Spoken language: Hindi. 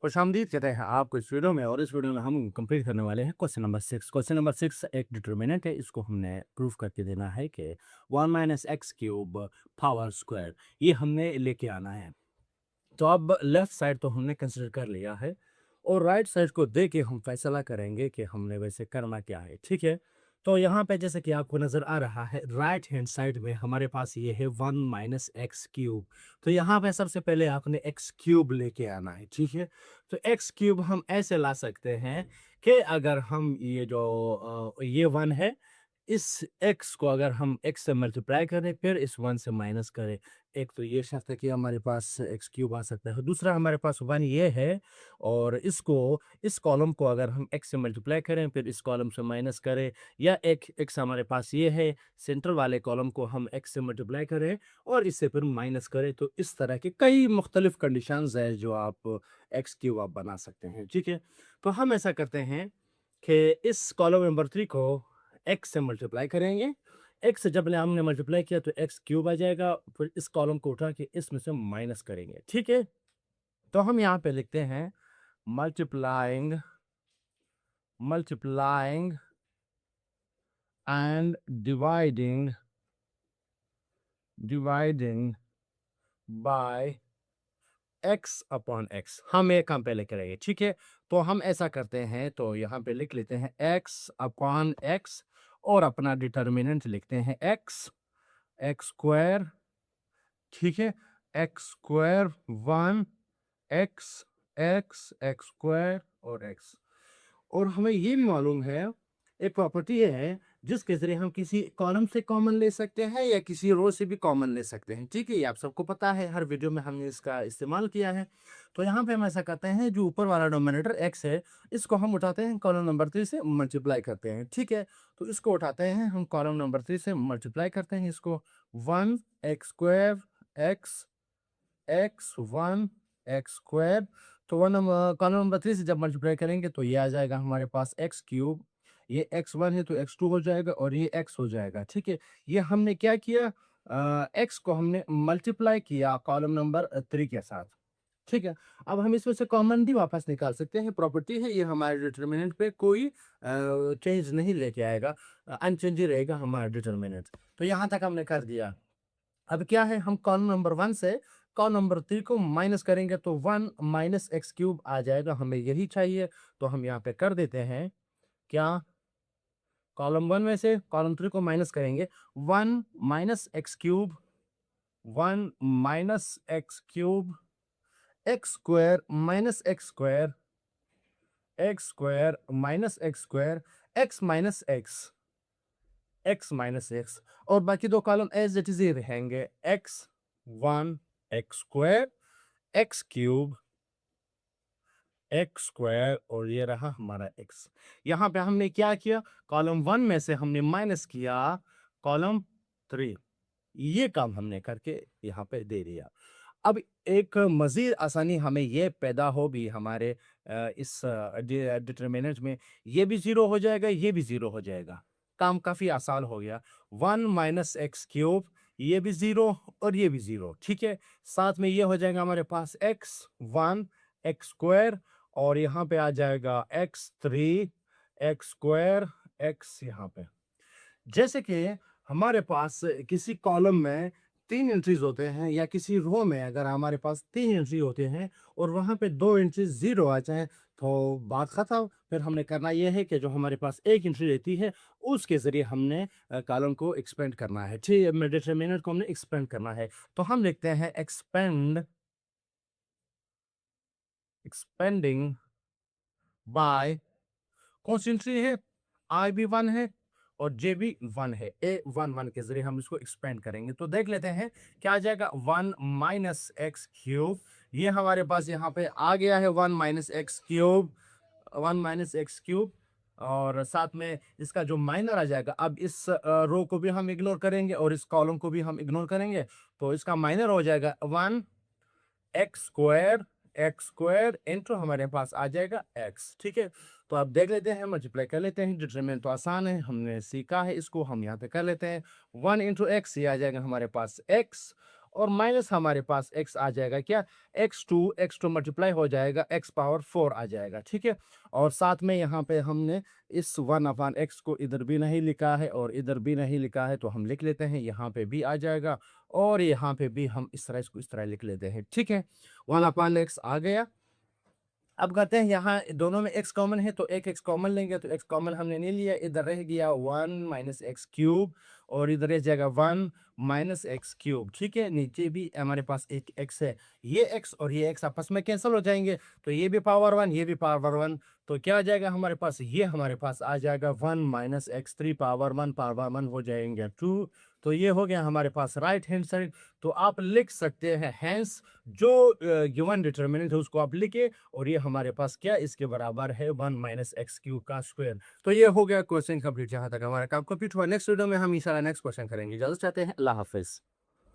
खुशामदीद कहते हैं आपको इस वीडियो में। और इस वीडियो में हम कंप्लीट करने वाले हैं क्वेश्चन नंबर 6। क्वेश्चन नंबर 6 एक डिटर्मिनेंट है, इसको हमने प्रूफ करके देना है कि 1 minus x cube power square ये हमने लेके आना है। तो अब लेफ्ट साइड तो हमने कंसिडर कर लिया है और राइट साइड को दे के हम फैसला करेंगे कि हमने वैसे करना क्या है। ठीक है, तो यहाँ पे जैसे कि आपको नज़र आ रहा है राइट हैंड साइड में हमारे पास ये है 1 माइनस एक्स क्यूब। तो यहाँ पे सबसे पहले आपने एक्स क्यूब लेके आना है। ठीक है, तो एक्स क्यूब हम ऐसे ला सकते हैं कि अगर हम ये जो ये 1 है, इस x को अगर हम x से मल्टीप्लाई करें फिर इस 1 से माइनस करें। एक तो ये शर्त है कि हमारे पास एक्स क्यूब आ सकता है, दूसरा हमारे पास 1 ये है और इसको इस कॉलम को अगर हम x से मल्टीप्लाई करें फिर इस कॉलम से माइनस करें, या एक x हमारे पास ये है, सेंट्रल वाले कॉलम को हम x से मल्टीप्लाई करें और इससे फिर माइनस करें। तो इस तरह के कई मुख्तलिफ कंडीशंस है जो आप एक्स क्यूब आप बना सकते हैं। ठीक है, तो हम ऐसा करते हैं कि इस कॉलम नंबर 3 को x से मल्टीप्लाई करेंगे। x से जब हमने मल्टीप्लाई किया तो एक्स क्यूब आ जाएगा, फिर इस कॉलम को उठा के इसमें से माइनस करेंगे। ठीक है, तो हम यहाँ पे लिखते हैं multiplying multiplying and dividing by x upon x. हम ये काम पहले करेंगे। ठीक है, तो हम ऐसा करते हैं, तो यहाँ पे लिख लेते हैं एक्स अपॉन एक्स और अपना डिटर्मिनेंट लिखते हैं एक्स एक्स स्क्वायर। ठीक है, x square 1 x x x square और एक्स। और हमें ये भी मालूम है, एक प्रॉपर्टी है जिसके जरिए हम किसी कॉलम से कॉमन ले सकते हैं या किसी रो से भी कॉमन ले सकते हैं। ठीक है, ये आप सबको पता है, हर वीडियो में हमने इसका इस्तेमाल किया है। तो यहाँ पे हम ऐसा करते हैं, जो ऊपर वाला डोमिनेटर एक्स है इसको हम उठाते हैं कॉलम नंबर 3 से मल्टीप्लाई करते हैं। ठीक है, तो इसको उठाते हैं हम कॉलम नंबर 3 से मल्टीप्लाई करते हैं इसको 1 x square x x 1 x square. तो कॉलम नंबर 3 से जब मल्टीप्लाई करेंगे तो ये आ जाएगा हमारे पास एक्स क्यूब। ये x1 है तो x2 हो जाएगा और ये x हो जाएगा। ठीक है, ये हमने क्या किया, x को हमने मल्टीप्लाई किया कॉलम नंबर 3 के साथ। ठीक है, अब हम इसमें से कॉमन भी वापस निकाल सकते हैं, प्रॉपर्टी है ये, हमारे डिटर्मिनेंट पे कोई चेंज नहीं लेके आएगा, अनचेंज ही रहेगा हमारा डिटर्मिनेंट। तो यहाँ तक हमने कर दिया। अब क्या है, हम कॉलम नंबर 1 से कॉलम नंबर 3 को माइनस करेंगे तो 1 माइनस एक्स क्यूब आ जाएगा, हमें यही चाहिए। तो हम यहाँ पे कर देते हैं क्या, कॉलम 1 में से कॉलम 3 को माइनस करेंगे, 1 minus x cube 1 minus x cube x square minus x square x square minus x square x minus x और बाकी दो कॉलम एज इट इज ही रहेंगे, x1 x square x cube x square और ये रहा हमारा x। यहाँ पे हमने क्या किया, कॉलम 1 में से हमने माइनस किया कॉलम 3, ये काम हमने करके यहाँ पे दे दिया। अब एक मज़ीद आसानी हमें ये पैदा होगी हमारे इस डिटर्मिनेंट में, ये भी ज़ीरो हो जाएगा, ये भी ज़ीरो हो जाएगा, काम काफ़ी आसान हो गया। 1 माइनस एक्स क्यूब, ये भी ज़ीरो और ये भी ज़ीरो। ठीक है, साथ में ये हो जाएगा हमारे पास x1 एक्स स्क्वायर और यहाँ पे आ जाएगा x3 एक्स स्क्वायर एक्स। यहाँ पे जैसे कि हमारे पास किसी कॉलम में 3 एंट्रीज होते हैं या किसी रो में अगर हमारे पास 3 एंट्री होते हैं और वहाँ पे 2 एंट्री ज़ीरो आ जाए तो बात ख़त्म। फिर हमने करना ये है कि जो हमारे पास एक एंट्री रहती है उसके ज़रिए हमने कॉलम को एक्सपेंड करना है। ठीक, डिटरमिनेंट को हमने एक्सपेंड करना है। तो हम लिखते हैं एक्सपेंडिंग बाय, कौन सी एंट्री है, आई भी 1 है और जे भी 1 है, ए 1 के जरिए हम इसको एक्सपेंड करेंगे। तो देख लेते हैं क्या आ जाएगा, 1 माइनस एक्स क्यूब, ये हमारे पास यहाँ पे आ गया है 1 minus x cube 1 minus x cube और साथ में इसका जो माइनर आ जाएगा। अब इस रो को भी हम इग्नोर करेंगे और इस कॉलम को भी हम इग्नोर करेंगे, तो इसका माइनर हो जाएगा 1 एक्स स्क्वायर इंटू हमारे पास आ जाएगा एक्स। ठीक है, तो आप देख लेते हैं, मल्टीप्लाई कर लेते हैं, डिटरमिनेंट तो आसान है, हमने सीखा है इसको, हम यहाँ पे कर लेते हैं 1 इंटू एक्स, ये आ जाएगा हमारे पास एक्स और माइनस हमारे पास x आ जाएगा क्या, x2 मल्टीप्लाई हो जाएगा x पावर 4 आ जाएगा, ठीक है। और साथ में यहाँ पे हमने इस 1/x को इधर भी नहीं लिखा है और इधर भी नहीं लिखा है, तो हम लिख लेते हैं, यहाँ पे भी आ जाएगा और यहाँ पे भी हम इस तरह इसको इस तरह लिख लेते हैं, ठीक है। 1/x आ गया। अब कहते हैं यहाँ दोनों में x कॉमन है, तो एक x कॉमन लेंगे, तो x कॉमन हमने नहीं लिया, इधर रह गया 1 माइनस एक्स क्यूब और इधर रह जाएगा 1 माइनस एक्स क्यूब, ठीक है। नीचे भी हमारे पास एक x है, ये x और ये x आपस में कैंसिल हो जाएंगे, तो ये भी पावर 1 ये भी पावर 1, तो क्या आ जाएगा हमारे पास, ये हमारे पास आ जाएगा 1 माइनस एक्स 3 पावर 1 हो जाएंगे 2। तो ये हो गया हमारे पास राइट हैंड साइड। तो आप लिख सकते हैं हैंस जो गिवन डिटर्मिनेंट है उसको आप लिखे, और ये हमारे पास क्या इसके बराबर है 1 माइनस एक्स क्यूब का स्क्वायर। तो ये हो गया क्वेश्चन कंप्लीट, जहां तक हमारा काम कंप्लीट हुआ। नेक्स्ट वीडियो में हम इंशाल्लाह नेक्स्ट क्वेश्चन करेंगे। इजाजत चाहते हैं, अल्लाह हाफिज।